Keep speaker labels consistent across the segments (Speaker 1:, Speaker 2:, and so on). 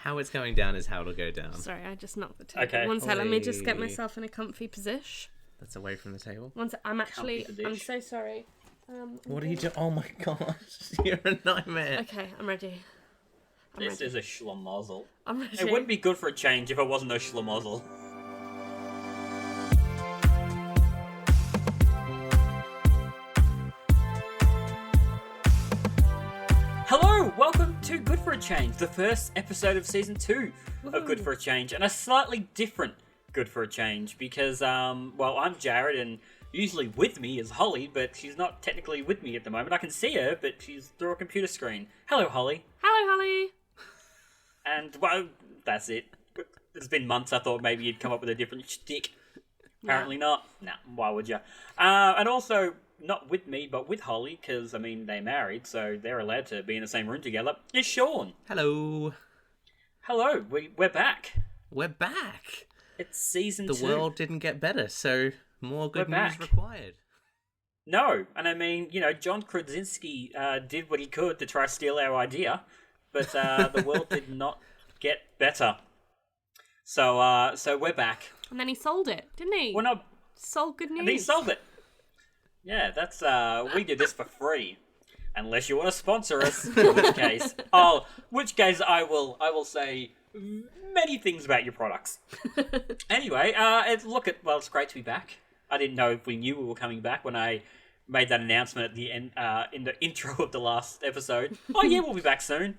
Speaker 1: How it's going down is how it'll go down.
Speaker 2: Sorry, I just knocked the table.
Speaker 3: Okay.
Speaker 2: One sec, let me just get
Speaker 1: Oi.
Speaker 2: myself in a comfy position.
Speaker 1: That's away from the table.
Speaker 2: One sec, I'm
Speaker 3: position.
Speaker 2: so sorry.
Speaker 1: What are you doing? Oh my gosh, you're a nightmare.
Speaker 2: Okay, I'm ready.
Speaker 3: This is a schlomozzle.
Speaker 2: I'm ready.
Speaker 3: It wouldn't be good for a change if it wasn't a schlomozzle. Hello, welcome to Good for a Change, the first episode of Season 2 of Good for a Change, and a slightly different Good for a Change, because, I'm Jarrod, and usually with me is Hollie, but she's not technically with me at the moment. I can see her, but she's through a computer screen. Hello, Hollie.
Speaker 2: Hello, Hollie.
Speaker 3: And, well, that's it. It's been months, I thought maybe you'd come up with a different shtick. Apparently not. Nah, why would you? And also, not with me, but with Hollie, because, I mean, they're married, so they're allowed to be in the same room together, is Sean.
Speaker 1: Hello.
Speaker 3: Hello, we're back.
Speaker 1: We're back.
Speaker 3: It's Season 2.
Speaker 1: The world didn't get better, so more good
Speaker 3: We're
Speaker 1: news
Speaker 3: back.
Speaker 1: required.
Speaker 3: No, and I mean, John Krasinski did what he could to try to steal our idea, but the world did not get better. So we're back.
Speaker 2: And then he sold it, didn't he?
Speaker 3: We're not...
Speaker 2: Sold good news.
Speaker 3: And he sold it. Yeah, that's we did this for free, unless you want to sponsor us. In which case I will say many things about your products. Anyway, it's great to be back. I didn't know if we knew we were coming back when I made that announcement at the end in the intro of the last episode. Oh yeah, we'll be back soon.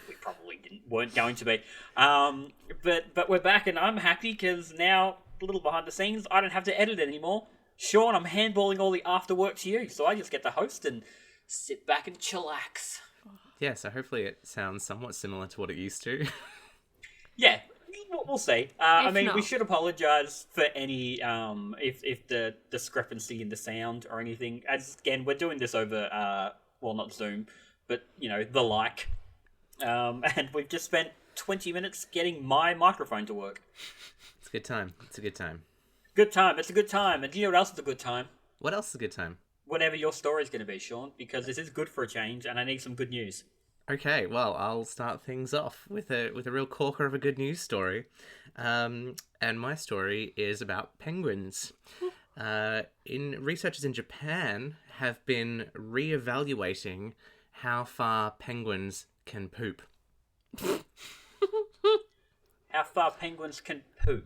Speaker 3: We probably weren't going to be, but we're back, and I'm happy because now, a little behind the scenes, I don't have to edit it anymore. Sean, I'm handballing all the after work to you, so I just get to host and sit back and chillax.
Speaker 1: Yeah, so hopefully it sounds somewhat similar to what it used to.
Speaker 3: Yeah, we'll see. I mean,
Speaker 2: not.
Speaker 3: we should apologise for any if the discrepancy in the sound or anything. As again, we're doing this over not Zoom, but the like. And we've just spent 20 minutes getting my microphone to work.
Speaker 1: It's a good time. It's a good time.
Speaker 3: Good time. It's a good time. And do you know what else is a good time?
Speaker 1: What else is a good time?
Speaker 3: Whatever your story's going to be, Sean, because this is good for a change, and I need some good news.
Speaker 1: Okay, well, I'll start things off with a real corker of a good news story. And my story is about penguins. Researchers in Japan have been re-evaluating how far penguins can poop.
Speaker 3: How far penguins can poop?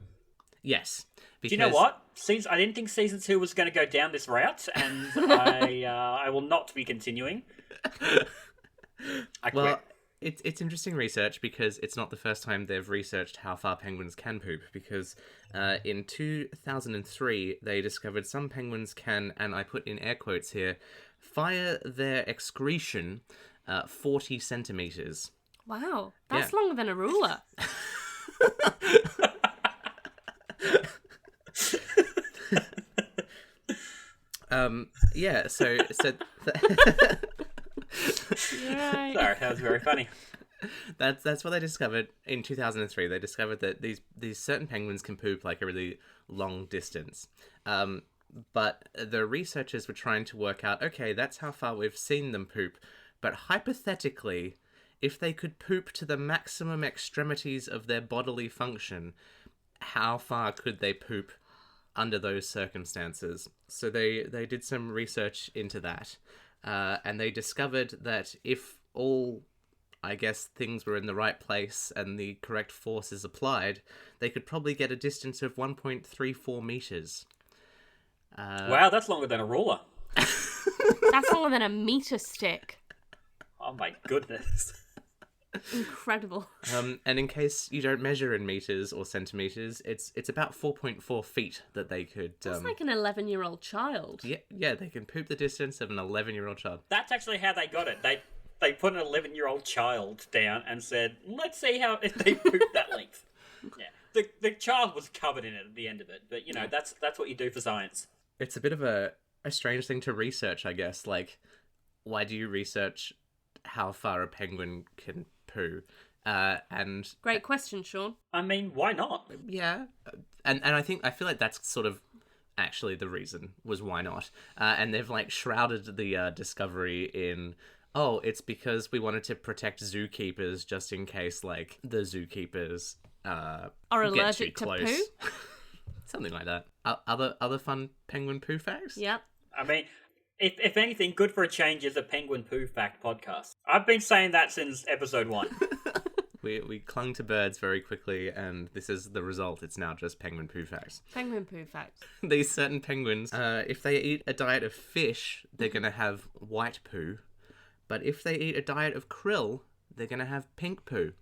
Speaker 1: Yes.
Speaker 3: Do you know what? I didn't think Season 2 was going to go down this route, and I will not be continuing. I quit.
Speaker 1: Well, it's interesting research because it's not the first time they've researched how far penguins can poop, because in 2003 they discovered some penguins can, and I put in air quotes here, fire their excretion 40 centimeters.
Speaker 2: Wow, that's longer than a ruler. So
Speaker 3: Sorry, that was very funny.
Speaker 1: That's what they discovered in 2003. They discovered that these certain penguins can poop like a really long distance. But the researchers were trying to work out, okay, that's how far we've seen them poop. But hypothetically, if they could poop to the maximum extremities of their bodily function, how far could they poop under those circumstances? So they did some research into that. And they discovered that if all, I guess, things were in the right place and the correct forces applied, they could probably get a distance of 1.34 meters.
Speaker 3: Wow, that's longer than a ruler.
Speaker 2: That's longer than a meter stick.
Speaker 3: Oh my goodness.
Speaker 2: Incredible.
Speaker 1: And in case you don't measure in meters or centimeters, it's about 4.4 feet that they could...
Speaker 2: That's like an 11-year-old child.
Speaker 1: Yeah, they can poop the distance of an 11-year-old child.
Speaker 3: That's actually how they got it. They put an 11-year-old child down and said, let's see if they poop that length. Yeah. The child was covered in it at the end of it, but that's what you do for science.
Speaker 1: It's a bit of a strange thing to research, I guess. Like, why do you research how far a penguin can poo? And
Speaker 2: Great question, Sean.
Speaker 3: I mean, why not?
Speaker 1: yeah, and I feel like that's sort of actually the reason was why not. And they've like shrouded the discovery in oh, it's because we wanted to protect zookeepers just in case, like, the zookeepers
Speaker 2: Are
Speaker 1: get too
Speaker 2: allergic to
Speaker 1: close.
Speaker 2: poo?
Speaker 1: Something like that. Other fun penguin poo facts?
Speaker 2: Yep.
Speaker 3: I mean, if anything, good for a change is a penguin poo fact podcast. I've been saying that since episode 1.
Speaker 1: We clung to birds very quickly, and this is the result. It's now just penguin poo facts.
Speaker 2: Penguin poo facts.
Speaker 1: These certain penguins, if they eat a diet of fish, they're going to have white poo. But if they eat a diet of krill, they're going to have pink poo.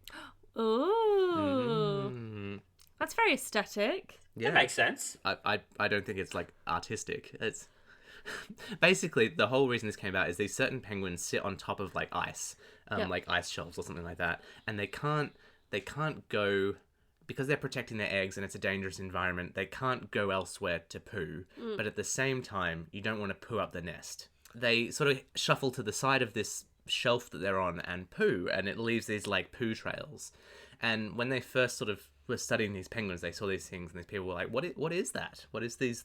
Speaker 2: Ooh. That's very aesthetic.
Speaker 1: Yeah.
Speaker 3: That makes sense.
Speaker 1: I don't think it's, like, artistic. It's... Basically, the whole reason this came about is these certain penguins sit on top of, like, ice. Like ice shelves or something like that. And they can't go... Because they're protecting their eggs and it's a dangerous environment, they can't go elsewhere to poo. But at the same time, you don't want to poo up the nest. They sort of shuffle to the side of this shelf that they're on and poo, and it leaves these, like, poo trails. And when they first sort of were studying these penguins, they saw these things, and these people were like, what is that? What is these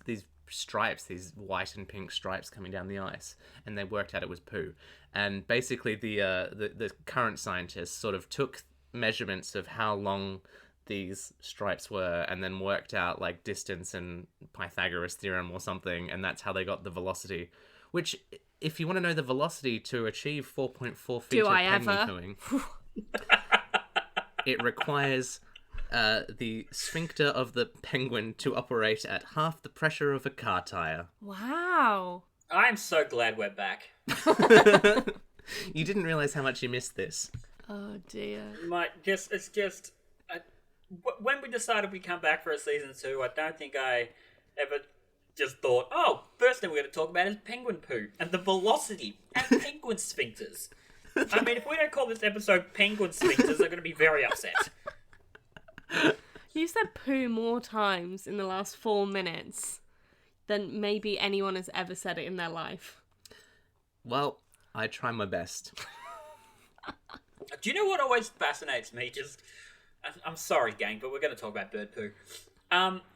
Speaker 1: stripes, these white and pink stripes coming down the ice? And they worked out it was poo. And basically the current scientists sort of took measurements of how long these stripes were and then worked out, like, distance and Pythagoras theorem or something, and that's how they got the velocity. Which, if you want to know the velocity to achieve 4.4 feet
Speaker 2: Do
Speaker 1: of
Speaker 2: I
Speaker 1: penguin
Speaker 2: ever?
Speaker 1: pooing, it requires the sphincter of the penguin to operate at half the pressure of a car tire.
Speaker 2: Wow.
Speaker 3: I'm so glad we're back.
Speaker 1: You didn't realize how much you missed this.
Speaker 2: Oh dear.
Speaker 3: When we decided we'd come back for a season 2, I don't think I ever just thought, oh, first thing we're going to talk about is penguin poo and the velocity and penguin sphincters. I mean, if we don't call this episode penguin sphincters, they're going to be very upset.
Speaker 2: You said poo more times in the last 4 minutes than maybe anyone has ever said it in their life.
Speaker 3: Well,
Speaker 1: I try my best.
Speaker 3: Do you know what always fascinates me? I'm sorry, gang, but we're going to talk about bird poo.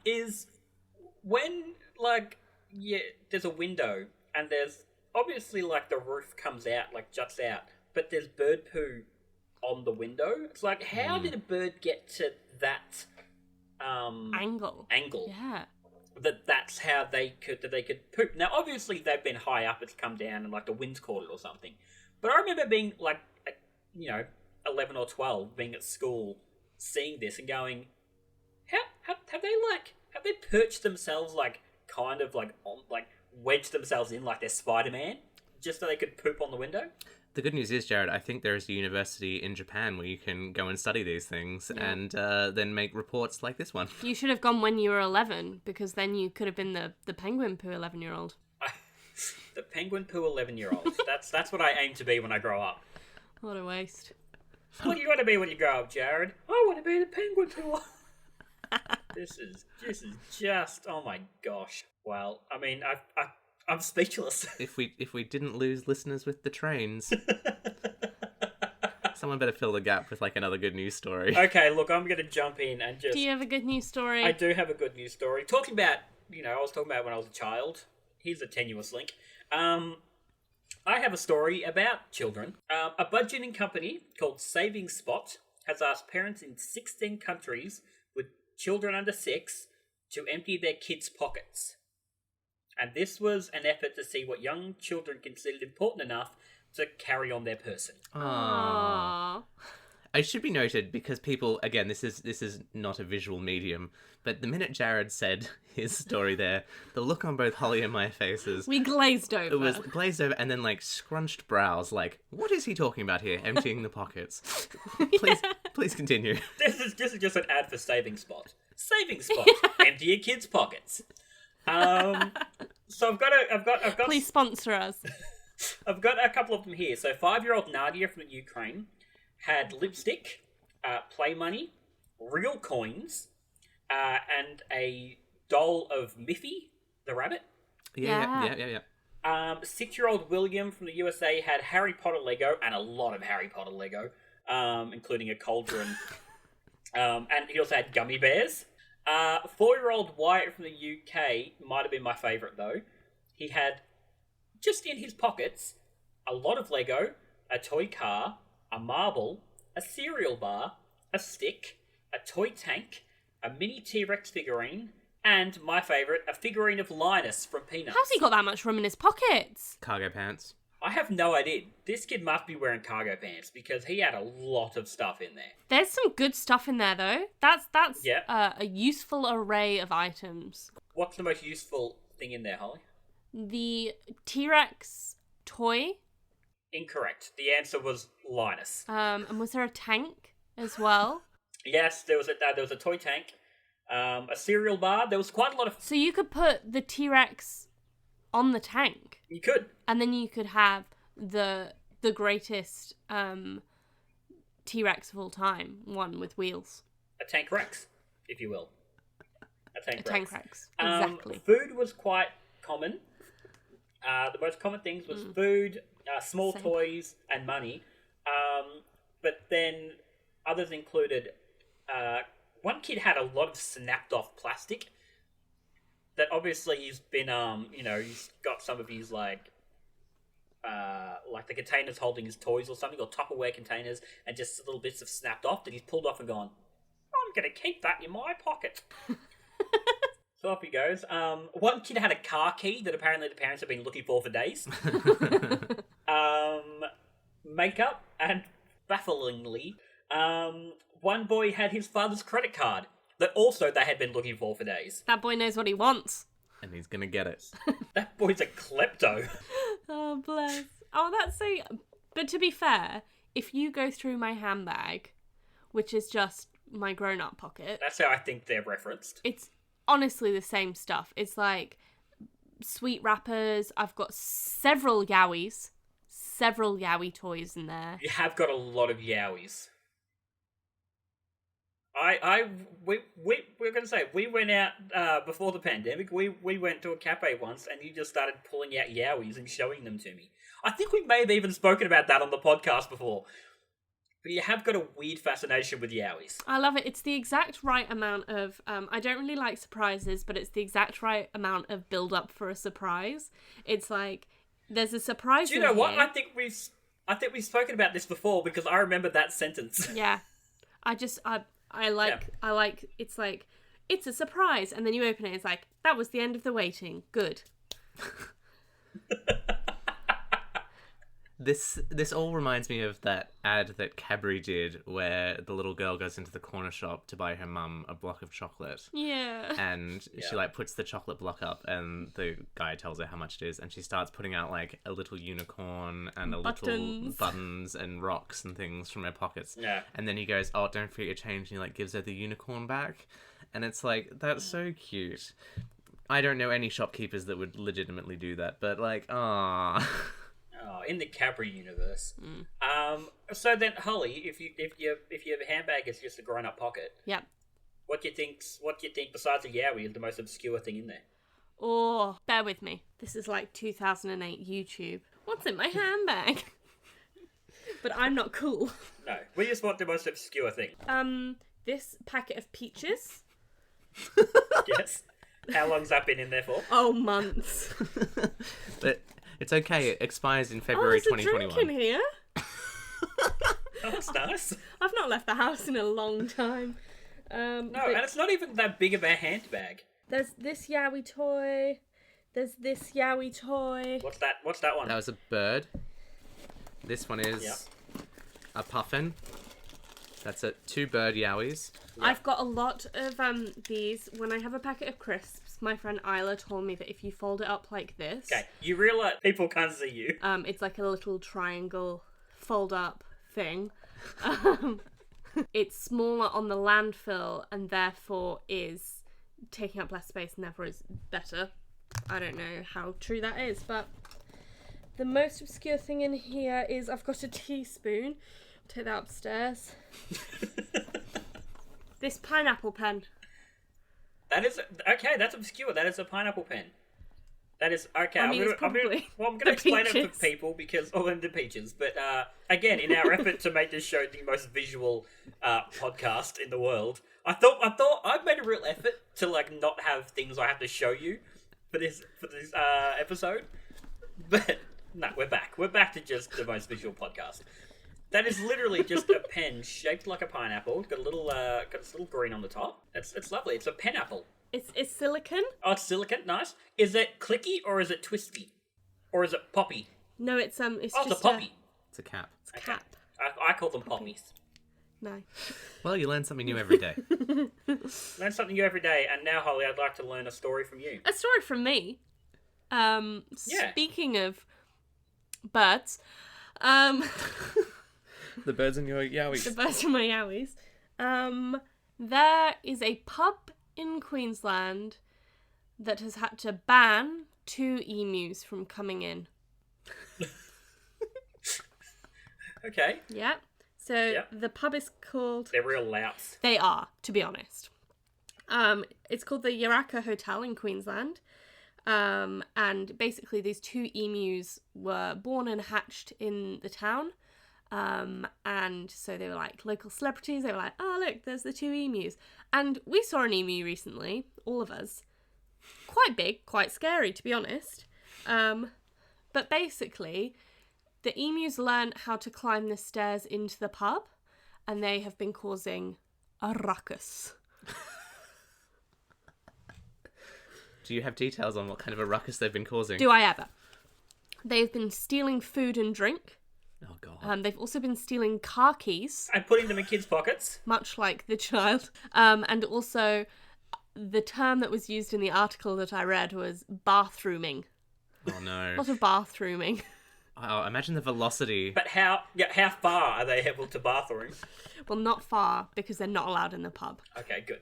Speaker 3: Is when, like, yeah, there's a window and there's obviously, like, the roof comes out, like, juts out, but there's bird poo on the window. It's like, how did a bird get to that
Speaker 2: Angle. Yeah.
Speaker 3: That's how they could poop. Now, obviously, they've been high up. It's come down and, like, the wind's caught it or something. But I remember being, like, 11 or 12, being at school, seeing this and going, have they perched themselves, like, kind of, like, on, like, wedged themselves in like they're Spider-Man, just so they could poop on the window?
Speaker 1: The good news is, Jarrod, I think there is a university in Japan where you can go and study these things and then make reports like this one.
Speaker 2: You should have gone when you were 11, because then you could have been the penguin poo 11-year-old.
Speaker 3: The penguin poo 11-year-old. That's what I aim to be when I grow up.
Speaker 2: What a waste.
Speaker 3: What do you want to be when you grow up, Jarrod? I want to be the penguin poo. This is just, oh my gosh. Well, I mean, I'm speechless.
Speaker 1: If we didn't lose listeners with the trains, someone better fill the gap with, like, another good news story.
Speaker 3: Okay, look, I'm going to jump in and just...
Speaker 2: Do you have a good news story?
Speaker 3: I do have a good news story. Talking about, I was talking about when I was a child. Here's a tenuous link. I have a story about children. A budgeting company called Saving Spot has asked parents in 16 countries with children under 6 to empty their kids' pockets. And this was an effort to see what young children considered important enough to carry on their person.
Speaker 2: Aww.
Speaker 1: It should be noted, because people, again, this is not a visual medium, but the minute Jarrod said his story there, the look on both Hollie and my faces,
Speaker 2: We glazed over.
Speaker 1: it was glazed over and then, like, scrunched brows, like, what is he talking about here, emptying the pockets? Please continue.
Speaker 3: This is just an ad for Saving Spot. Saving Spot. Empty your kids' pockets. So I've got
Speaker 2: Please sponsor us.
Speaker 3: I've got a couple of them here. So 5-year-old Nadia from the Ukraine had lipstick, play money, real coins, and a doll of Miffy, the rabbit.
Speaker 1: Yeah.
Speaker 3: 6-year-old William from the USA had Harry Potter Lego, and a lot of Harry Potter Lego, including a cauldron. And he also had gummy bears. 4-year-old Wyatt from the UK might have been my favourite, though. He had, just in his pockets, a lot of Lego, a toy car, a marble, a cereal bar, a stick, a toy tank, a mini T-Rex figurine, and, my favourite, a figurine of Linus from Peanuts.
Speaker 2: How's he got that much room in his pockets?
Speaker 1: Cargo pants.
Speaker 3: I have no idea. This kid must be wearing cargo pants because he had a lot of stuff in there.
Speaker 2: There's some good stuff in there, though. That's
Speaker 3: Yeah.
Speaker 2: a useful array of items.
Speaker 3: What's the most useful thing in there, Holly?
Speaker 2: The T-Rex toy.
Speaker 3: Incorrect. The answer was Linus.
Speaker 2: And was there a tank as well?
Speaker 3: Yes, there was a toy tank, a cereal bar. There was quite a lot of.
Speaker 2: So you could put the T-Rex on the tank,
Speaker 3: You could.
Speaker 2: and then you could have the greatest T-Rex of all time, one with wheels.
Speaker 3: A tank Rex, if you will. A tank
Speaker 2: A
Speaker 3: Rex.
Speaker 2: tank Rex, exactly.
Speaker 3: Food was quite common. The most common things was food, small
Speaker 2: Same.
Speaker 3: toys, and money. But then others included. One kid had a lot of snapped off plastic. That obviously he's been, he's got some of his like the containers holding his toys or something, or Tupperware containers, and just little bits of snapped off that he's pulled off and gone, I'm gonna keep that in my pocket. So off he goes. One kid had a car key that apparently the parents have been looking for days. Makeup, and bafflingly, one boy had his father's credit card that also they had been looking for days.
Speaker 2: That boy knows what he wants.
Speaker 1: And he's gonna get it.
Speaker 3: That boy's a klepto.
Speaker 2: Oh, bless. Oh, that's so... But to be fair, if you go through my handbag, which is just my grown-up pocket,
Speaker 3: That's how I think they're referenced.
Speaker 2: it's honestly the same stuff. It's like sweet wrappers. I've got several Yowies toys in there.
Speaker 3: You have got a lot of Yowies. We're gonna say we went out before the pandemic. We went to a cafe once, and you just started pulling out Yowies and showing them to me. I think we may have even spoken about that on the podcast before. But you have got a weird fascination with Yowies.
Speaker 2: I love it. It's the exact right amount of... I don't really like surprises, but it's the exact right amount of build-up for a surprise. It's like, there's a surprise.
Speaker 3: Do you know what?
Speaker 2: here.
Speaker 3: I think we've spoken about this before because I remember that sentence.
Speaker 2: Yeah. I like, it's like, it's a surprise. And then you open it, it's like, that was the end of the waiting. Good.
Speaker 1: This all reminds me of that ad that Cadbury did where the little girl goes into the corner shop to buy her mum a block of chocolate.
Speaker 2: Yeah.
Speaker 1: And she like puts the chocolate block up and the guy tells her how much it is and she starts putting out like a little unicorn and a little buttons and rocks and things from her pockets.
Speaker 3: Yeah.
Speaker 1: And then he goes, oh, don't forget your change, and he like gives her the unicorn back. And it's like, that's so cute. I don't know any shopkeepers that would legitimately do that, but like, ah.
Speaker 3: Oh, in the Cadbury universe. So then, Holly, if your handbag is just a grown-up pocket,
Speaker 2: Yep.
Speaker 3: what do you think besides a Yowie is the most obscure thing in there?
Speaker 2: Oh, bear with me. This is like 2008 YouTube. What's in my handbag? But I'm not cool.
Speaker 3: No, we just want the most obscure thing.
Speaker 2: This packet of peaches.
Speaker 3: Yes. How long's that been in there for?
Speaker 2: Oh, months.
Speaker 1: But it's okay. It expires in February
Speaker 2: there's a
Speaker 1: 2021.
Speaker 2: drink in here.
Speaker 3: Oh, that's nice.
Speaker 2: I've not left the house in a long time.
Speaker 3: No, and it's not even that big of a handbag.
Speaker 2: There's this Yowie toy. There's this Yowie toy.
Speaker 3: What's that one?
Speaker 1: That was a bird. This one is
Speaker 3: Yep.
Speaker 1: a puffin. That's it. 2 bird Yowies.
Speaker 2: I've got a lot of these. When I have a packet of crisps, my friend Isla told me that if you fold it up like this,
Speaker 3: Okay, you realise people can't see you.
Speaker 2: it's like a little triangle fold up thing. It's smaller on the landfill and therefore is taking up less space and therefore is better. I don't know how true that is, but the most obscure thing in here is I've got a teaspoon. Take that upstairs. This pineapple pen.
Speaker 3: That is okay. That's obscure. That is a pineapple pen. That is okay.
Speaker 2: I mean, it's probably
Speaker 3: I'm going to
Speaker 2: the
Speaker 3: explain it
Speaker 2: peaches.
Speaker 3: for people because the peaches. But again, in our effort to make this show the most visual podcast in the world, I thought I've made a real effort to like not have things I have to show you for this episode. But No, we're back. We're back to just the most visual podcast. That is literally just a pen shaped like a pineapple. Got a little green on the top. It's lovely. It's a pen apple.
Speaker 2: It's silicon.
Speaker 3: Oh, it's silicon. Nice. Is it clicky or is it twisty, or is it poppy?
Speaker 2: No, it's
Speaker 3: Oh,
Speaker 2: just
Speaker 3: it's a poppy.
Speaker 1: It's a cap.
Speaker 2: It's a cap.
Speaker 3: I call them poppies.
Speaker 2: No.
Speaker 1: Well, you learn something new every day.
Speaker 3: Learn something new every day. And now, Holly, I'd like to learn a story from you.
Speaker 2: A story from me. Speaking of birds,
Speaker 1: The birds in your yowie.
Speaker 2: the birds from my yowies, there is a pub in Queensland that has had to ban 2 emus from coming in.
Speaker 3: Okay.
Speaker 2: Yeah. So
Speaker 3: Yep.
Speaker 2: the pub is called...
Speaker 3: They're real louts.
Speaker 2: They are, to be honest. It's called the Yarraka Hotel in Queensland. And basically these 2 emus were born and hatched in the town. And so they were like local celebrities. They were like, oh, look, there's the 2 emus. And we saw an emu recently, all of us. Quite big, quite scary, to be honest. But basically, the emus learned how to climb the stairs into the pub, and they have been causing a ruckus.
Speaker 1: Do you have details on what kind of a ruckus they've been causing?
Speaker 2: Do I ever? They've been stealing food and drink.
Speaker 1: Oh, God.
Speaker 2: They've also been stealing car keys,
Speaker 3: And putting them in kids' pockets.
Speaker 2: much like the child. And also, the term that was used in the article that I read was bathrooming.
Speaker 1: Oh, no.
Speaker 2: A lot of bathrooming.
Speaker 1: Oh, imagine the velocity.
Speaker 3: But how far are they able to bathroom?
Speaker 2: Well, not far, because they're not allowed in the pub.
Speaker 3: Okay, good.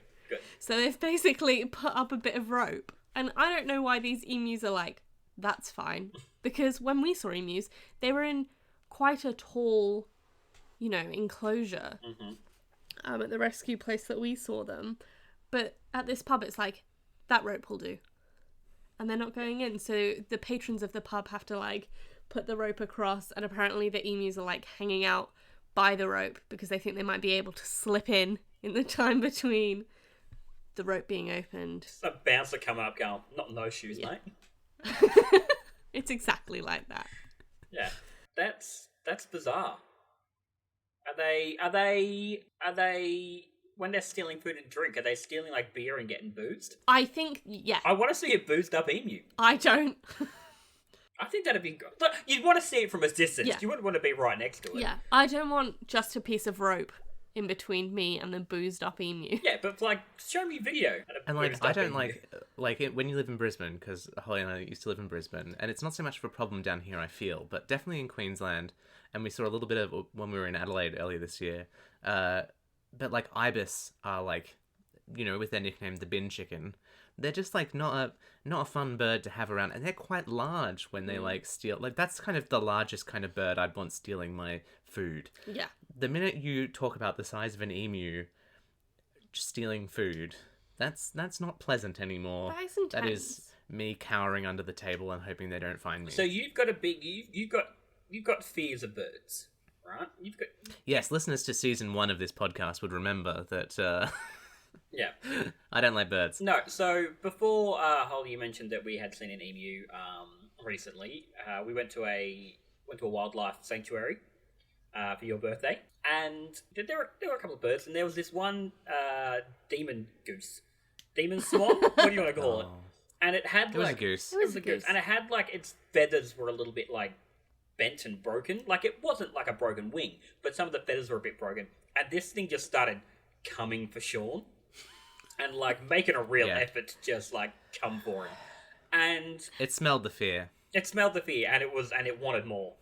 Speaker 2: So they've basically put up a bit of rope. And I don't know why these emus are like, that's fine. Because when we saw emus, they were in quite a tall, enclosure at the rescue place that we saw them. But at this pub, it's like, that rope will do. And they're not going in. So the patrons of the pub have to, put the rope across. And apparently the emus are, hanging out by the rope because they think they might be able to slip in the time between the rope being opened.
Speaker 3: A bouncer coming up going, not in those shoes, mate.
Speaker 2: It's exactly like that.
Speaker 3: Yeah. That's bizarre. Are they when they're stealing food and drink, are they stealing beer and getting boozed?
Speaker 2: I think, yeah.
Speaker 3: I want to see a boozed up emu.
Speaker 2: I don't.
Speaker 3: I think that'd be good. Look, you'd want to see it from a distance.
Speaker 2: Yeah.
Speaker 3: You wouldn't want to be right next to it.
Speaker 2: Yeah. I don't want just a piece of rope in between me and the boozed up emu.
Speaker 3: Yeah, but show me video.
Speaker 1: And
Speaker 3: boozed
Speaker 1: I
Speaker 3: up
Speaker 1: don't
Speaker 3: emu.
Speaker 1: when you live in Brisbane, because Holly and I used to live in Brisbane, and it's not so much of a problem down here, I feel, but definitely in Queensland, and we saw a little bit of when we were in Adelaide earlier this year. But ibis are with their nickname the bin chicken. They're just not a fun bird to have around, and they're quite large when they steal. That's kind of the largest kind of bird I'd want stealing my food.
Speaker 2: Yeah.
Speaker 1: The minute you talk about the size of an emu stealing food, that's not pleasant anymore.
Speaker 2: That is intense.
Speaker 1: That is me cowering under the table and hoping they don't find me.
Speaker 3: So you've got you've got fears of birds, right?
Speaker 1: Yes, listeners to season 1 of this podcast would remember that.
Speaker 3: Yeah.
Speaker 1: I don't like birds.
Speaker 3: No. So before Holly, you mentioned that we had seen an emu recently. We went to a wildlife sanctuary for your birthday, and there were a couple of birds, and there was this one demon swan. What do you want to call it? And it had
Speaker 1: It was a goose.
Speaker 2: It was a goose.
Speaker 3: and it had its feathers were a little bit bent and broken. It wasn't a broken wing, but some of the feathers were a bit broken. And this thing just started coming for Sean, and making a real effort to just come for him. And
Speaker 1: it smelled the fear.
Speaker 3: It smelled the fear, and it wanted more.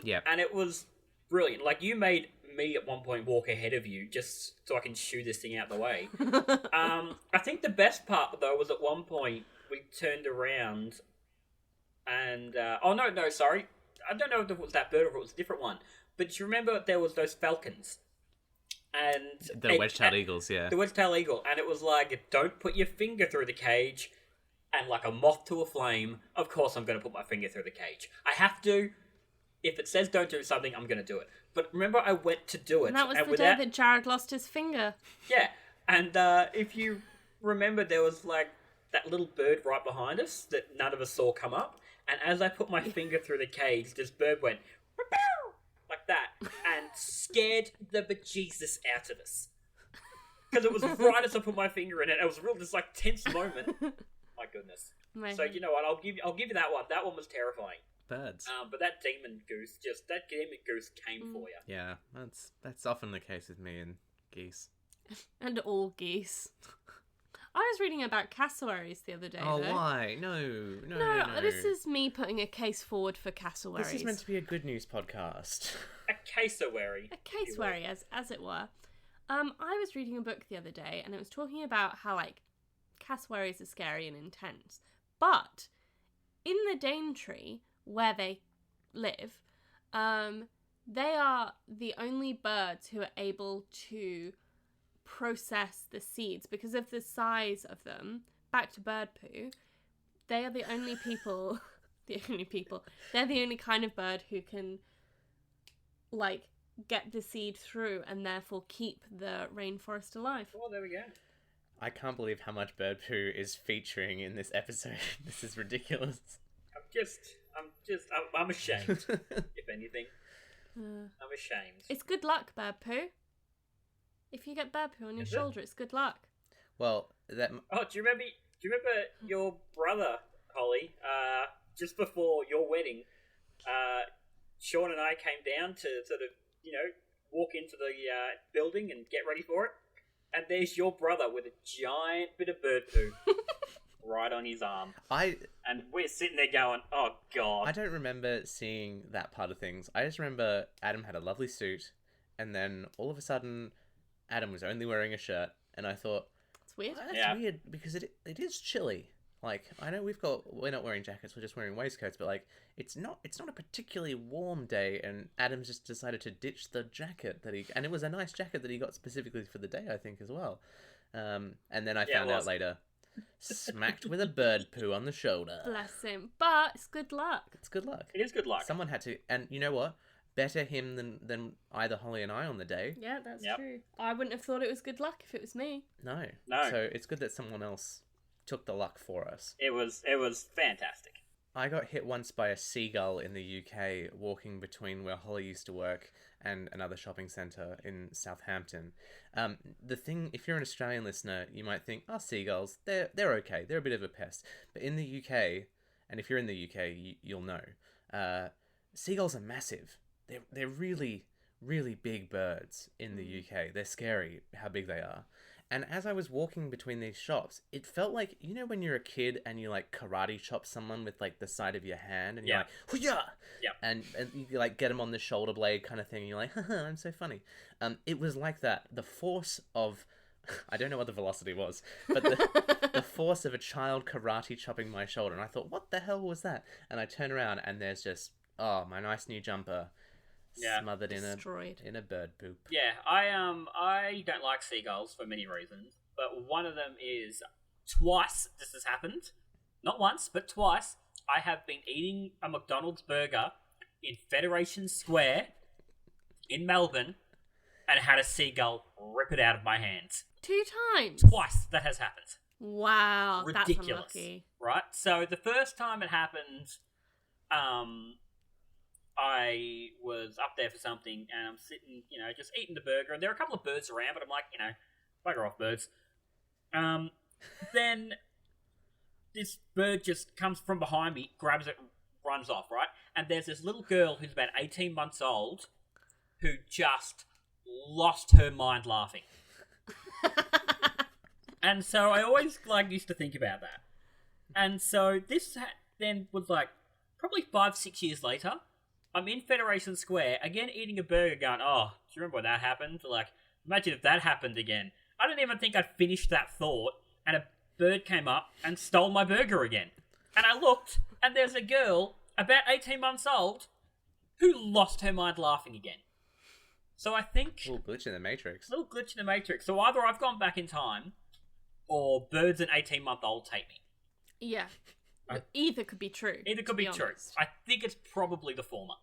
Speaker 1: Yep.
Speaker 3: And it was brilliant. You made me at one point walk ahead of you just so I can shoo this thing out the way. I think the best part though was at one point we turned around and sorry, I don't know if it was that bird or if it was a different one, but you remember there was those falcons. And
Speaker 1: the wedge-tailed eagles, yeah.
Speaker 3: The wedge-tailed eagle, and it was don't put your finger through the cage, and a moth to a flame, of course I'm going to put my finger through the cage. I have to. If it says don't do something, I'm going to do it. But remember, I went to do it.
Speaker 2: And that was the day that Jarrod lost his finger.
Speaker 3: Yeah, and if you remember, there was that little bird right behind us that none of us saw come up, And as I put my finger through the cage, this bird went "Meow," like that and scared the bejesus out of us. Because it was right as I put my finger in it. It was a real, this like tense moment. My goodness.
Speaker 2: Amazing.
Speaker 3: So you know what? I'll give you that one. That one was terrifying.
Speaker 1: Birds.
Speaker 3: But that demon goose came for you.
Speaker 1: Yeah, that's often the case with me and geese.
Speaker 2: And all geese. I was reading about cassowaries the other day.
Speaker 1: Oh,
Speaker 2: though.
Speaker 1: why? No.
Speaker 2: No, this is me putting a case forward for cassowaries.
Speaker 1: This is meant to be a good news podcast.
Speaker 3: A cassowary.
Speaker 2: A cassowary, as it were. I was reading a book the other day, and it was talking about how like cassowaries are scary and intense, but in the Daintree where they live, they are the only birds who are able to process the seeds because of the size of them. Back to bird poo, they are the only people. They're the only kind of bird who can like get the seed through and therefore keep the rainforest alive.
Speaker 3: Well, there we go.
Speaker 1: I can't believe how much bird poo is featuring in this episode. This is ridiculous.
Speaker 3: I'm ashamed. If anything, I'm ashamed.
Speaker 2: It's good luck, bird poo. If you get bird poo on your shoulder, it's good luck.
Speaker 1: Well, that.
Speaker 3: Oh, do you remember your brother, Hollie? Just before your wedding, Sean and I came down to sort of, walk into the building and get ready for it. And there's your brother with a giant bit of bird poo right on his arm. And we're sitting there going, oh, God.
Speaker 1: I don't remember seeing that part of things. I just remember Adam had a lovely suit, and then all of a sudden, Adam was only wearing a shirt, and I thought,
Speaker 2: it's weird.
Speaker 1: well, that's weird, because it is chilly. Like, I know we're not wearing jackets, we're just wearing waistcoats, but like, it's not a particularly warm day, and Adam's just decided to ditch the jacket and it was a nice jacket that he got specifically for the day, I think, as well. And then I found out later, smacked with a bird poo on the shoulder.
Speaker 2: Bless him. But it's good luck.
Speaker 1: It's good luck.
Speaker 3: It is good luck.
Speaker 1: Someone had to, and you know what? Better him than either Hollie and I on the day.
Speaker 2: Yeah, that's true. I wouldn't have thought it was good luck if it was me.
Speaker 1: No.
Speaker 3: No.
Speaker 1: So it's good that someone else took the luck for us.
Speaker 3: It was fantastic.
Speaker 1: I got hit once by a seagull in the UK walking between where Hollie used to work and another shopping centre in Southampton. The thing, if you're an Australian listener, you might think, oh, seagulls, they're okay. They're a bit of a pest. But in the UK, and if you're in the UK, you'll know, seagulls are massive. They're really, really big birds in the UK. They're scary how big they are. And as I was walking between these shops, it felt like, when you're a kid and you like karate chop someone with like the side of your hand and you're like, hoo-yah!
Speaker 3: Yeah.
Speaker 1: And you like get them on the shoulder blade kind of thing. And you're like, haha, I'm so funny. It was like that. The force of, I don't know what the velocity was, but the force of a child karate chopping my shoulder. And I thought, what the hell was that? And I turn around and there's just, my nice new jumper. Smothered in a bird poop.
Speaker 3: Yeah, I don't like seagulls for many reasons, but one of them is twice this has happened. Not once, but twice. I have been eating a McDonald's burger in Federation Square in Melbourne and had a seagull rip it out of my hands.
Speaker 2: 2 times?
Speaker 3: Twice that has happened.
Speaker 2: Wow,
Speaker 3: Ridiculous,
Speaker 2: that's unlucky.
Speaker 3: right? So the first time it happened, I was up there for something, and I'm sitting, just eating the burger, and there are a couple of birds around, but I'm like, bugger off, birds. Then this bird just comes from behind me, grabs it, runs off, right? And there's this little girl who's about 18 months old who just lost her mind laughing. And so I always used to think about that. And so this then was probably 5-6 years later. I'm in Federation Square, again eating a burger going, oh, do you remember when that happened? Imagine if that happened again. I don't even think I'd finished that thought, and a bird came up and stole my burger again. And I looked, and there's a girl, about 18 months old, who lost her mind laughing again. So I think...
Speaker 1: Little glitch in the Matrix.
Speaker 3: So either I've gone back in time, or birds and 18-month-old take me.
Speaker 2: Yeah. Either could be true.
Speaker 3: Either could be true. I think it's probably the former.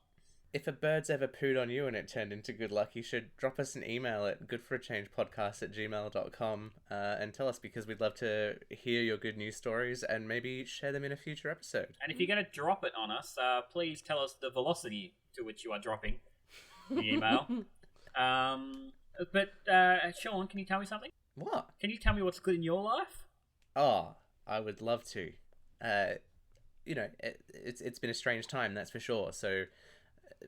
Speaker 1: If a bird's ever pooed on you and it turned into good luck, you should drop us an email at goodforachangepodcast@gmail.com and tell us, because we'd love to hear your good news stories and maybe share them in a future episode.
Speaker 3: And if you're going to drop it on us, please tell us the velocity to which you are dropping the email. But Sean, can you tell me something?
Speaker 1: What?
Speaker 3: Can you tell me what's good in your life?
Speaker 1: Oh, I would love to. It's been a strange time, that's for sure. So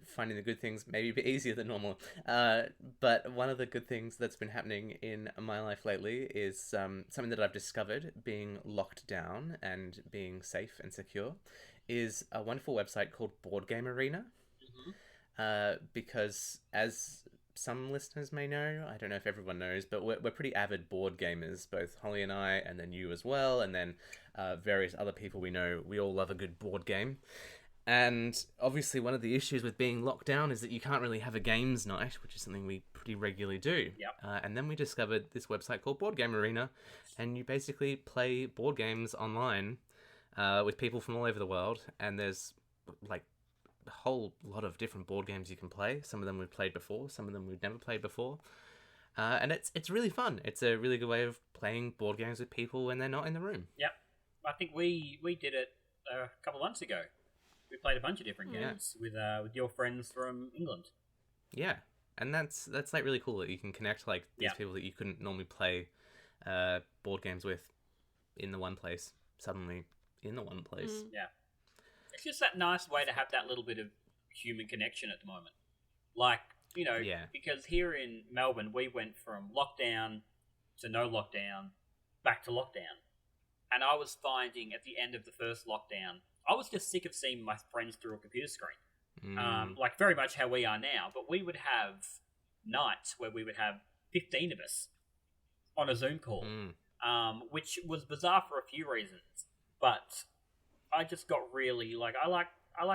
Speaker 1: finding the good things maybe a bit easier than normal. But one of the good things that's been happening in my life lately is something that I've discovered, being locked down and being safe and secure, is a wonderful website called Board Game Arena. Because as some listeners may know, I don't know if everyone knows, but we're pretty avid board gamers, both Hollie and I, and then you as well, and then various other people we know. We all love a good board game. And obviously one of the issues with being locked down is that you can't really have a games night, which is something we pretty regularly do.
Speaker 3: Yep.
Speaker 1: And then we discovered this website called Board Game Arena, and you basically play board games online with people from all over the world, and there's like a whole lot of different board games you can play. Some of them we've played before, some of them we've never played before. And it's really fun. It's a really good way of playing board games with people when they're not in the room.
Speaker 3: Yep. I think we did it a couple of months ago. We played a bunch of different games with your friends from England.
Speaker 1: Yeah, and that's like really cool that you can connect like these people that you couldn't normally play board games with in the one place, suddenly in the one place.
Speaker 3: Yeah. It's just that nice way to have that little bit of human connection at the moment. Like, because here in Melbourne, we went from lockdown to no lockdown, back to lockdown. And I was finding at the end of the first lockdown, I was just sick of seeing my friends through a computer screen. Like very much how we are now. But we would have nights where we would have 15 of us on a Zoom call, which was bizarre for a few reasons. But I just got really, I like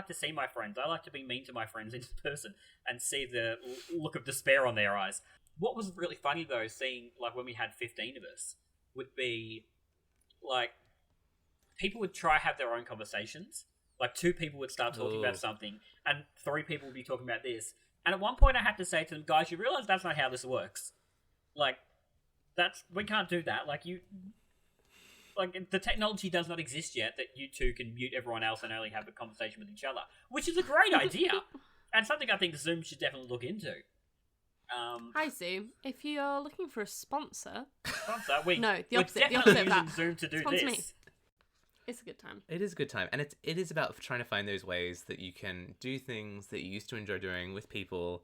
Speaker 3: to see my friends. I like to be mean to my friends in person and see the look of despair on their eyes. What was really funny, though, seeing, when we had 15 of us, would be, people would try have their own conversations. Like, 2 people would start talking about something, and 3 people would be talking about this. And at one point I had to say to them, guys, you realise that's not how this works. We can't do that. The technology does not exist yet that you 2 can mute everyone else and only have a conversation with each other, which is a great idea, and something I think Zoom should definitely look into.
Speaker 2: Hi, Zoom. If you're looking for a sponsor...
Speaker 3: No,
Speaker 2: the opposite.
Speaker 3: We're definitely
Speaker 2: The opposite of
Speaker 3: using
Speaker 2: that.
Speaker 3: Zoom to do
Speaker 2: Sponsor
Speaker 3: this.
Speaker 2: me. It's a good time.
Speaker 1: It is a good time, and it is about trying to find those ways that you can do things that you used to enjoy doing with people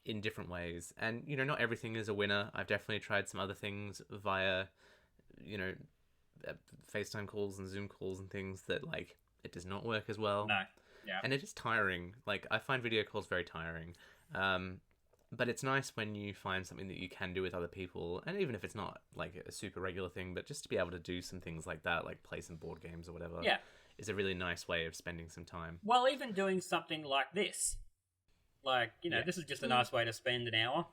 Speaker 1: in different ways. And, not everything is a winner. I've definitely tried some other things via, FaceTime calls and Zoom calls and things that, it does not work as well.
Speaker 3: No, yeah.
Speaker 1: And it is tiring. I find video calls very tiring. But it's nice when you find something that you can do with other people, and even if it's not a super regular thing, but just to be able to do some things like that, like play some board games or whatever, is a really nice way of spending some time.
Speaker 3: Well, even doing something like this, this is just a nice way to spend an hour.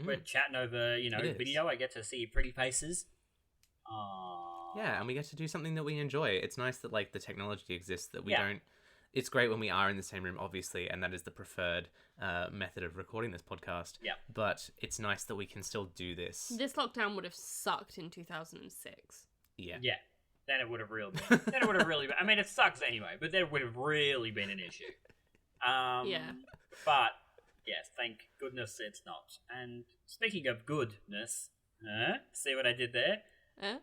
Speaker 3: We're chatting over, video. I get to see your pretty faces.
Speaker 1: Yeah, and we get to do something that we enjoy. It's nice that the technology exists, that we don't. It's great when we are in the same room, obviously, and that is the preferred method of recording this podcast.
Speaker 3: Yeah.
Speaker 1: But it's nice that we can still do this.
Speaker 2: This lockdown would have sucked in 2006.
Speaker 1: Yeah.
Speaker 3: Yeah. Then it would have really been. I mean, it sucks anyway, but then it would have really been an issue.
Speaker 2: Yeah.
Speaker 3: But, yes, thank goodness it's not. And speaking of goodness, see what I did there?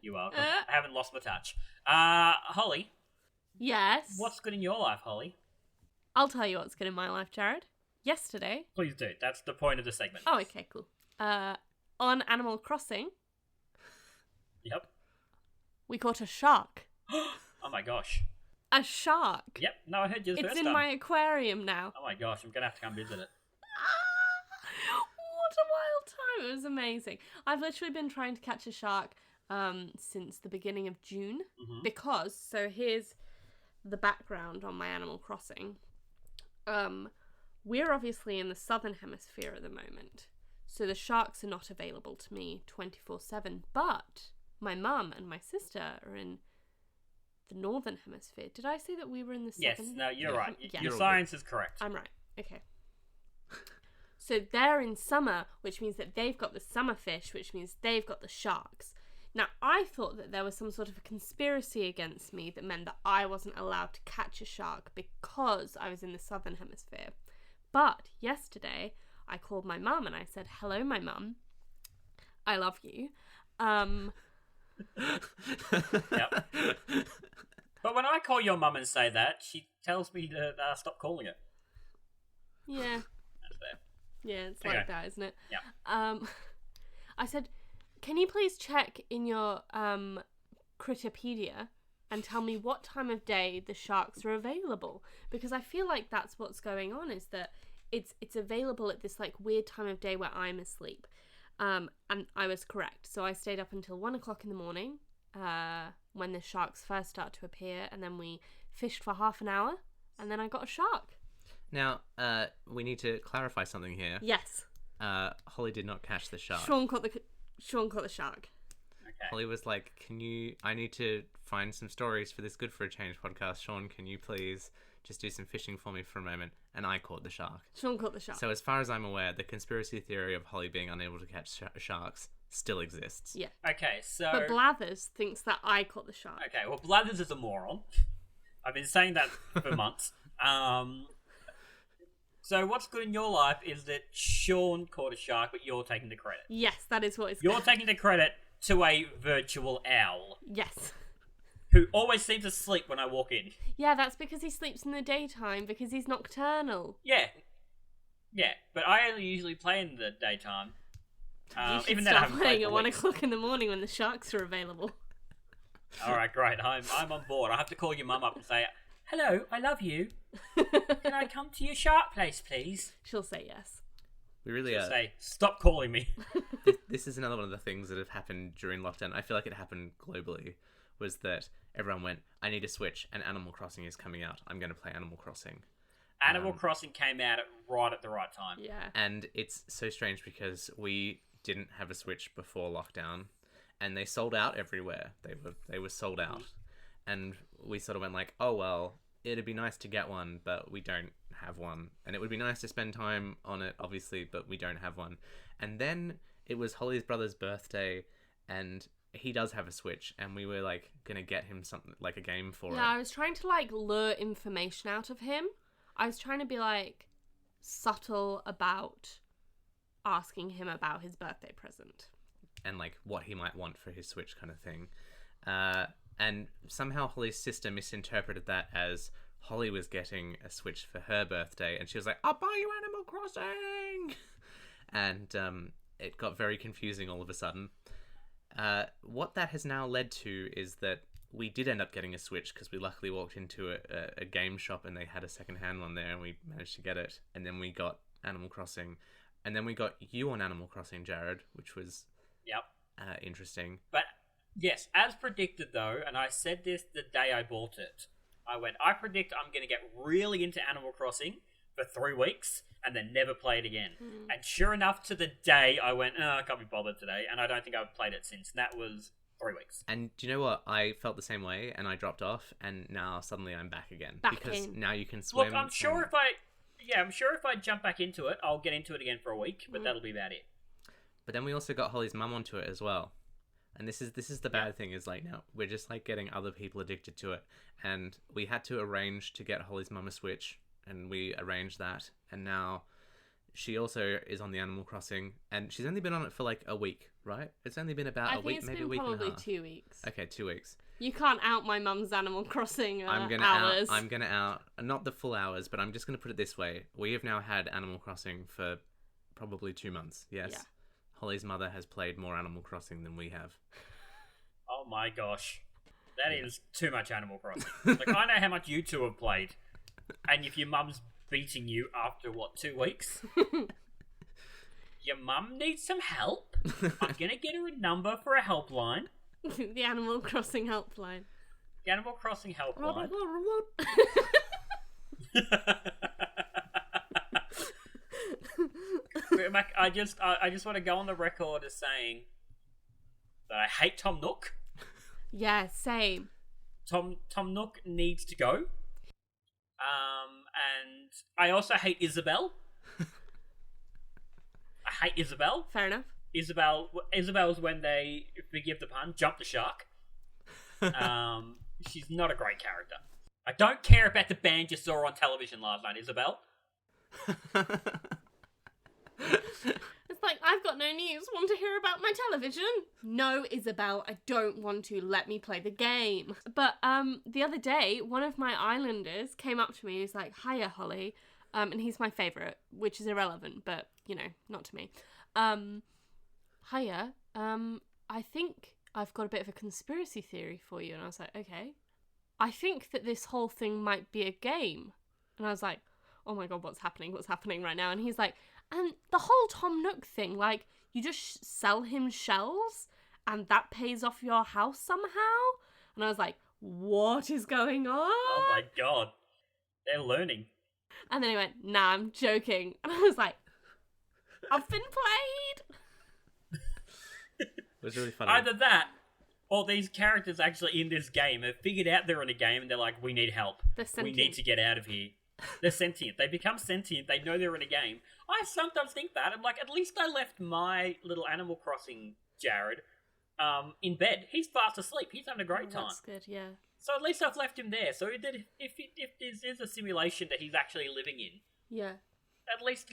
Speaker 3: You're welcome. I haven't lost my touch. Hollie.
Speaker 2: Yes?
Speaker 3: What's good in your life, Hollie?
Speaker 2: I'll tell you what's good in my life, Jarrod. Yesterday...
Speaker 3: Please do. That's the point of the segment.
Speaker 2: Oh, okay, cool. On Animal Crossing...
Speaker 3: Yep.
Speaker 2: We caught a shark.
Speaker 3: Oh my gosh.
Speaker 2: A shark?
Speaker 3: Yep. No, I heard you the first
Speaker 2: It's
Speaker 3: time.
Speaker 2: in my aquarium now.
Speaker 3: Oh my gosh, I'm going to have to come visit it.
Speaker 2: What a wild time. It was amazing. I've literally been trying to catch a shark since the beginning of June. Because, so here's the background on my Animal Crossing. We're obviously in the southern hemisphere at the moment, so the sharks are not available to me 24/7, but my mum and my sister are in the northern hemisphere. Did I say that we were in the southern?
Speaker 3: Yes, no, you're right.
Speaker 2: Yeah.
Speaker 3: Your science is correct.
Speaker 2: I'm right. Okay. So they're in summer, which means that they've got the summer fish, which means they've got the sharks. Now, I thought that there was some sort of a conspiracy against me that meant that I wasn't allowed to catch a shark because I was in the southern hemisphere. But yesterday, I called my mum and I said, "Hello, my mum. I love you."
Speaker 3: Yep. But when I call your mum and say that, she tells me to stop calling it.
Speaker 2: Yeah.
Speaker 3: That's fair.
Speaker 2: Yeah, it's
Speaker 3: Okay.
Speaker 2: like that, isn't it?
Speaker 3: Yeah.
Speaker 2: I said, "Can you please check in your Critterpedia and tell me what time of day the sharks are available? Because I feel like that's what's going on, is that it's available at this like weird time of day where I'm asleep." And I was correct. So I stayed up until 1 o'clock in the morning when the sharks first start to appear, and then we fished for half an hour, and then I got a shark.
Speaker 1: Now, we need to clarify something here.
Speaker 2: Yes.
Speaker 1: Holly did not catch the shark.
Speaker 2: Sean caught the shark.
Speaker 3: Okay.
Speaker 1: Holly was like, I need to find some stories for this Good for a Change podcast. Sean, can you please just do some fishing for me for a moment? And I caught the shark.
Speaker 2: Sean caught the shark.
Speaker 1: So as far as I'm aware, the conspiracy theory of Holly being unable to catch sharks still exists.
Speaker 2: Yeah.
Speaker 3: Okay, so...
Speaker 2: But Blathers thinks that I caught the shark.
Speaker 3: Okay, well, Blathers is a moron. I've been saying that for months. So what's good in your life is that Sean caught a shark, but you're taking the credit.
Speaker 2: Yes, that is what is.
Speaker 3: You're taking the credit to a virtual owl
Speaker 2: Yes.
Speaker 3: who always seems asleep when I walk in.
Speaker 2: Yeah, that's because he sleeps in the daytime because he's nocturnal.
Speaker 3: Yeah, but I only usually play in the daytime.
Speaker 2: You should
Speaker 3: Even then, I
Speaker 2: start
Speaker 3: haven't played
Speaker 2: playing
Speaker 3: for
Speaker 2: at 1
Speaker 3: weeks.
Speaker 2: o'clock in the morning when the sharks are available.
Speaker 3: All right, great. I'm on board. I have to call your mum up and say, "Hello, I love you. Can I come to your shark place, please?"
Speaker 2: She'll say yes.
Speaker 1: We really
Speaker 3: She'll
Speaker 1: are.
Speaker 3: say, "Stop calling me."
Speaker 1: This is another one of the things that have happened during lockdown. I feel like it happened globally. Was that everyone went, "I need a Switch, and Animal Crossing is coming out. I'm going to play Animal Crossing."
Speaker 3: Animal Crossing came out right at the right time.
Speaker 2: Yeah.
Speaker 1: And it's so strange because we didn't have a Switch before lockdown, and they sold out everywhere. They were sold out, and we sort of went like, "Oh well, it'd be nice to get one, but we don't have one, and it would be nice to spend time on it, obviously, but we don't have one." And then it was Holly's brother's birthday, and he does have a Switch, and we were like gonna get him something like a game for
Speaker 2: Yeah, I
Speaker 1: it.
Speaker 2: was trying to like lure information out of him. I was trying to be like subtle about asking him about his birthday present.
Speaker 1: And like what he might want for his Switch kind of thing. And somehow Holly's sister misinterpreted that as Holly was getting a Switch for her birthday, and she was like, "I'll buy you Animal Crossing!" And it got very confusing all of a sudden. What that has now led to is that we did end up getting a Switch because we luckily walked into a game shop and they had a second-hand one there, and we managed to get it. And then we got Animal Crossing. And then we got you on Animal Crossing, Jarrod, which was
Speaker 3: Yep.
Speaker 1: interesting.
Speaker 3: But yes, as predicted though, and I said this the day I bought it, I predict I'm going to get really into Animal Crossing for 3 weeks and then never play it again. And sure enough, to the day I went, I can't be bothered today, and I don't think I've played it since. And that was 3 weeks.
Speaker 1: And do you know what? I felt the same way, and I dropped off, and now suddenly I'm back again.
Speaker 2: Back
Speaker 1: because
Speaker 2: in.
Speaker 1: now you can swim.
Speaker 3: Look, I'm sure if I jump back into it, I'll get into it again for a week, but that'll be about it.
Speaker 1: But then we also got Holly's mum onto it as well. And this is the bad thing, is like now we're just like getting other people addicted to it. And we had to arrange to get Holly's mum a Switch, and we arranged that. And now she also is on the Animal Crossing, and she's only been on it for like a week, right? It's only been about
Speaker 2: I
Speaker 1: a
Speaker 2: think
Speaker 1: week,
Speaker 2: it's
Speaker 1: maybe
Speaker 2: been
Speaker 1: a week and a
Speaker 2: probably
Speaker 1: half.
Speaker 2: 2 weeks.
Speaker 1: Okay, 2 weeks.
Speaker 2: You can't out my mum's Animal Crossing
Speaker 1: I'm gonna
Speaker 2: hours.
Speaker 1: out. I'm gonna out. Not the full hours, but I'm just gonna put it this way: we have now had Animal Crossing for probably 2 months. Yes,
Speaker 2: Yeah.
Speaker 1: Holly's mother has played more Animal Crossing than we have.
Speaker 3: Oh my gosh. That is too much Animal Crossing. Like, I know how much you two have played. And if your mum's beating you after, 2 weeks? Your mum needs some help. I'm going to get her a number for a helpline.
Speaker 2: The Animal Crossing helpline.
Speaker 3: The Animal Crossing helpline. Mac, I just want to go on the record as saying that I hate Tom Nook.
Speaker 2: Yeah, same.
Speaker 3: Tom Nook needs to go. And I also hate Isabel. hate Isabel.
Speaker 2: Fair enough.
Speaker 3: Isabel's when they, forgive the pun, jump the shark. She's not a great character. I don't care about the band you saw on television last night, Isabel.
Speaker 2: It's like, I've got no news. Want to hear about my television? No, Isabel, I don't want to. Let me play the game. But the other day, one of my islanders came up to me. He was like, hiya, Hollie. And he's my favourite, which is irrelevant, but, you know, not to me. Hiya, I think I've got a bit of a conspiracy theory for you. And I was like, okay. I think that this whole thing might be a game. And I was like, oh my god, what's happening right now? And he's like, and the whole Tom Nook thing, like, you just sell him shells and that pays off your house somehow? And I was like, what is going on?
Speaker 3: Oh my god. They're learning.
Speaker 2: And then he went, nah, I'm joking. And I was like, I've been played.
Speaker 1: It was really funny.
Speaker 3: Either that, or these characters actually in this game have figured out they're in a game and they're like, we need help.
Speaker 2: They're
Speaker 3: We
Speaker 2: sentient.
Speaker 3: need to get out of here. They're sentient. They become sentient. They know they're in a game. I sometimes think that. I'm like, at least I left my little Animal Crossing Jarrod in bed. He's fast asleep. He's having a great time.
Speaker 2: That's good, yeah.
Speaker 3: So at least I've left him there. So that if this is a simulation that he's actually living in,
Speaker 2: Yeah.
Speaker 3: at least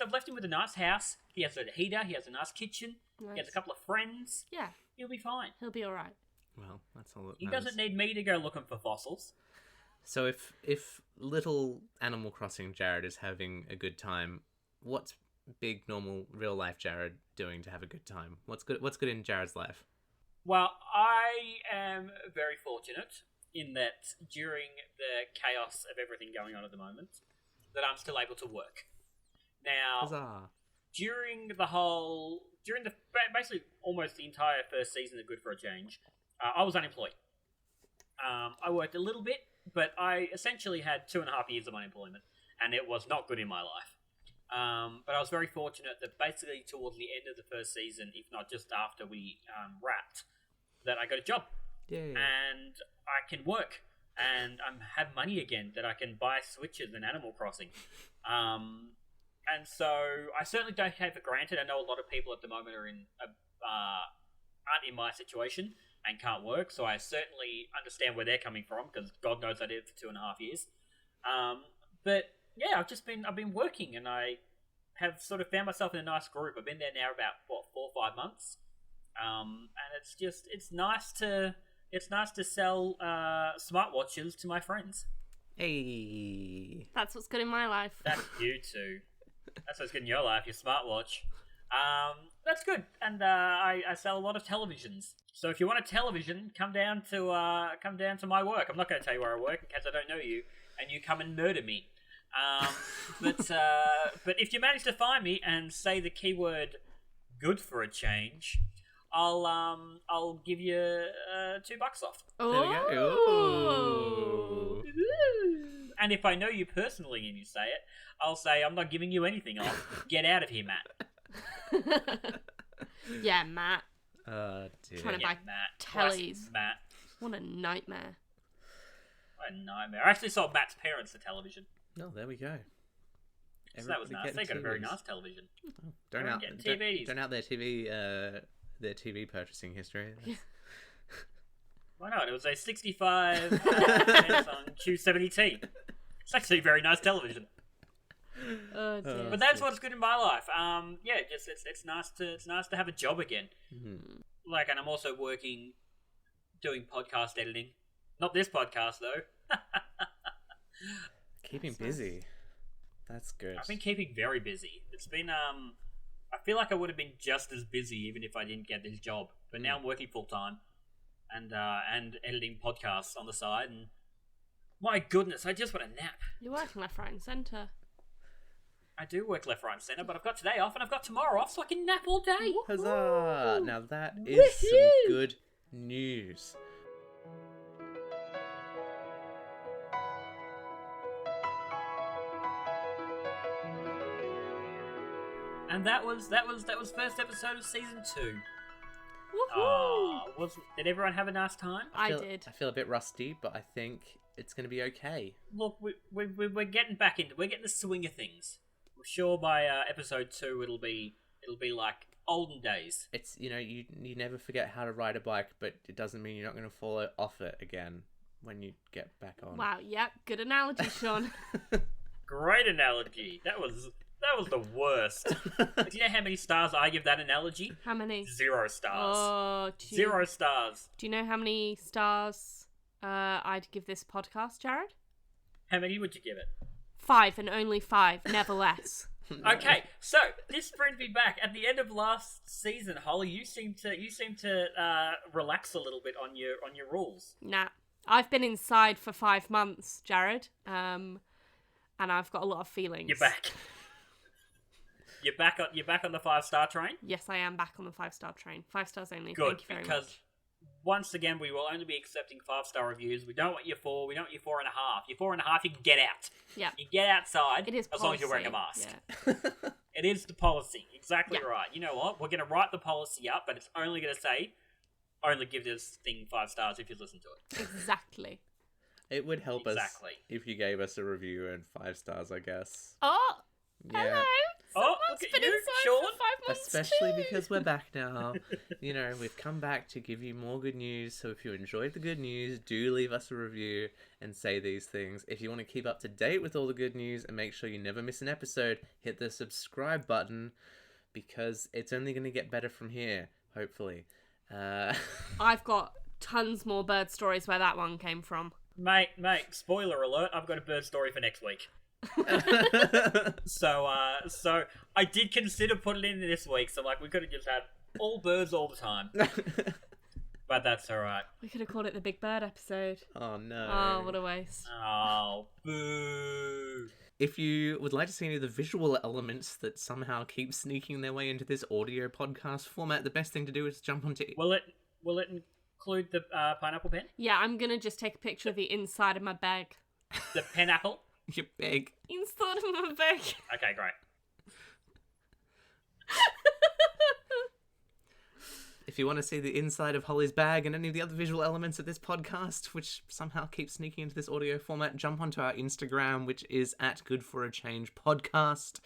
Speaker 3: I've left him with a nice house. He has a heater. He has a nice kitchen.
Speaker 2: Nice.
Speaker 3: He has a couple of friends.
Speaker 2: Yeah,
Speaker 3: He'll be fine.
Speaker 2: he'll be alright.
Speaker 1: Well, that's all that
Speaker 3: He
Speaker 1: matters.
Speaker 3: doesn't need me to go looking for fossils.
Speaker 1: So if little Animal Crossing Jarrod is having a good time, what's big normal real life Jarrod doing to have a good time? What's good in Jarrod's life?
Speaker 3: Well, I am very fortunate in that during the chaos of everything going on at the moment, that I'm still able to work. Now,
Speaker 1: Huzzah.
Speaker 3: during basically almost the entire first season of Good for a Change, I was unemployed. I worked a little bit, but I essentially had 2.5 years of unemployment, and it was not good in my life. But I was very fortunate that basically towards the end of the first season, if not just after we wrapped, that I got a job.
Speaker 1: Yay.
Speaker 3: And I can work, and have money again that I can buy Switches in Animal Crossing. And so I certainly don't take it for granted. I know a lot of people at the moment aren't in my situation and can't work, so I certainly understand where they're coming from, because God knows I did it for 2.5 years. But yeah, I've been working, and I have sort of found myself in a nice group. I've been there now about 4 or 5 months, and it's nice to sell smartwatches to my friends.
Speaker 1: Hey.
Speaker 2: That's what's good in my life.
Speaker 3: That's you too. That's what's good in your life, your smartwatch. That's good, and I sell a lot of televisions. So if you want a television, come down to my work. I'm not going to tell you where I work in case I don't know you, and you come and murder me. But if you manage to find me and say the keyword "good for a change," I'll give you $2 off.
Speaker 2: Oh.
Speaker 1: There we go. Ooh.
Speaker 3: And if I know you personally and you say it, I'll say I'm not giving you anything off. Get out of here, Matt.
Speaker 2: Yeah, Matt.
Speaker 1: Dear.
Speaker 2: Trying to
Speaker 3: Yeah,
Speaker 2: buy
Speaker 3: Matt.
Speaker 2: tellies.
Speaker 3: Matt.
Speaker 2: What a nightmare.
Speaker 3: What a nightmare. I actually saw Matt's parents the television.
Speaker 1: Oh, there we go.
Speaker 3: So that was nice. They got a very nice television.
Speaker 1: Don't
Speaker 3: Everyone
Speaker 1: out
Speaker 3: getting
Speaker 1: don't,
Speaker 3: TVs.
Speaker 1: don't out their TV purchasing history.
Speaker 3: Why not? It was a 65 Samsung Q70T. It's actually a very nice television.
Speaker 2: Oh dear.
Speaker 3: But that's what's good in my life. Yeah, just it's nice to have a job again.
Speaker 1: Mhm.
Speaker 3: Like, and I'm also working, doing podcast editing. Not this podcast though.
Speaker 1: Keeping
Speaker 2: That's nice.
Speaker 1: busy. That's good.
Speaker 3: I've been keeping very busy. It's been I feel like I would have been just as busy even if I didn't get this job. But now I'm working full time, and editing podcasts on the side. And my goodness, I just want a nap.
Speaker 2: You're working left, right, and centre.
Speaker 3: I do work left, right, and centre, but I've got today off and I've got tomorrow off, so I can nap all day.
Speaker 1: Huzzah! Now that is
Speaker 2: Woohoo!
Speaker 1: some good news.
Speaker 3: And that was first episode of season 2.
Speaker 2: Woohoo!
Speaker 3: Did everyone have a nice time?
Speaker 2: I did.
Speaker 1: I feel a bit rusty, but I think it's going to be okay.
Speaker 3: Look, we're getting back into, we're getting the swing of things. I'm sure by episode 2 it'll be It'll be like olden days.
Speaker 1: It's, you never forget how to ride a bike, but it doesn't mean you're not going to fall off it again when you get back on.
Speaker 2: Wow, yep, good analogy, Sean.
Speaker 3: Great analogy. That was the worst. Do you know how many stars I give that analogy?
Speaker 2: How many?
Speaker 3: 0 stars.
Speaker 2: Oh,
Speaker 3: 0 stars.
Speaker 2: Do you know how many stars I'd give this podcast, Jarrod?
Speaker 3: How many would you give it?
Speaker 2: 5 and only 5, never less.
Speaker 1: No.
Speaker 3: Okay, so this brings me back. At the end of last season, Holly, you seem to relax a little bit on your rules.
Speaker 2: Nah, I've been inside for 5 months, Jarrod, and I've got a lot of feelings.
Speaker 3: You're back. You're back on the 5-star train?
Speaker 2: Yes, I am back on the 5-star train. 5 stars only.
Speaker 3: Good,
Speaker 2: Thank you very
Speaker 3: because
Speaker 2: much.
Speaker 3: once again, we will only be accepting 5-star reviews. We don't want your 4. We don't want your 4.5. Your 4.5, you can get out.
Speaker 2: Yeah.
Speaker 3: You get outside
Speaker 2: It is
Speaker 3: as long as you're wearing a
Speaker 2: policy,
Speaker 3: mask.
Speaker 2: yeah.
Speaker 3: It is the policy. Exactly
Speaker 2: Yeah.
Speaker 3: right. You know what? We're going to write the policy up, but it's only going to say, only give this thing 5 stars if you listen to it.
Speaker 2: Exactly.
Speaker 1: It would help
Speaker 3: Exactly.
Speaker 1: us if you gave us a review and 5 stars, I guess.
Speaker 2: Oh,
Speaker 1: Yeah.
Speaker 2: hello.
Speaker 3: Oh,
Speaker 2: Someone's
Speaker 3: look at
Speaker 2: been
Speaker 3: you,
Speaker 2: inside
Speaker 3: Sean.
Speaker 2: for 5 months
Speaker 1: Especially
Speaker 2: too.
Speaker 1: because we're back now. We've come back to give you more good news. So if you enjoyed the good news, do leave us a review and say these things. If you want to keep up to date with all the good news and make sure you never miss an episode, hit the subscribe button because it's only going to get better from here, hopefully.
Speaker 2: I've got tons more bird stories where that one came from.
Speaker 3: Mate, spoiler alert, I've got a bird story for next week. So I did consider putting it in this week, so we could have just had all birds all the time. But that's alright.
Speaker 2: We could have called it the Big Bird episode.
Speaker 1: Oh no.
Speaker 2: Oh, what a waste.
Speaker 3: Oh, boo.
Speaker 1: If you would like to see any of the visual elements that somehow keep sneaking their way into this audio podcast format, the best thing to do is jump onto...
Speaker 3: Will it include the pineapple pen?
Speaker 2: Yeah, I'm going to just take a picture of the inside of my bag.
Speaker 3: The pineapple?
Speaker 1: your bag.
Speaker 2: Inside of my bag.
Speaker 3: Okay, great.
Speaker 1: If you want to see the inside of Hollie's bag and any of the other visual elements of this podcast, which somehow keep sneaking into this audio format, jump onto our Instagram, which is at Good for a Change Podcast.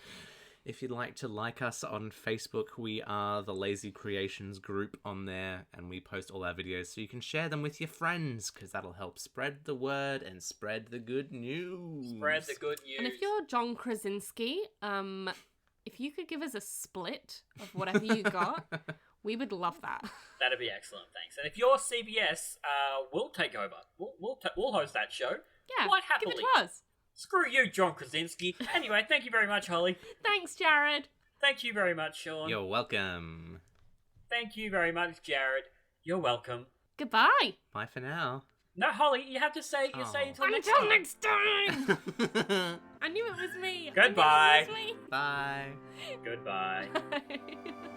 Speaker 1: If you'd like to like us on Facebook, we are the Lazy Creations group on there, and we post all our videos so you can share them with your friends, because that'll help spread the word and spread the good news.
Speaker 3: Spread the good news.
Speaker 2: And if you're John Krasinski, if you could give us a split of whatever you got, we would love that.
Speaker 3: That'd be excellent, thanks. And if you're CBS, we'll take over. We'll host that show.
Speaker 2: Yeah,
Speaker 3: quite
Speaker 2: give
Speaker 3: happily.
Speaker 2: it to us.
Speaker 3: Screw you, John Krasinski. Anyway, thank you very much, Holly.
Speaker 2: Thanks, Jarrod.
Speaker 3: Thank you very much, Sean.
Speaker 1: You're welcome.
Speaker 3: Thank you very much, Jarrod. You're welcome.
Speaker 2: Goodbye.
Speaker 1: Bye for now.
Speaker 3: No, Holly, you have to say
Speaker 1: Oh.
Speaker 3: until next
Speaker 2: Until
Speaker 3: time.
Speaker 2: next time. I knew it was me.
Speaker 3: Goodbye.
Speaker 2: I knew it was me.
Speaker 1: Bye.
Speaker 3: Goodbye.
Speaker 2: Bye.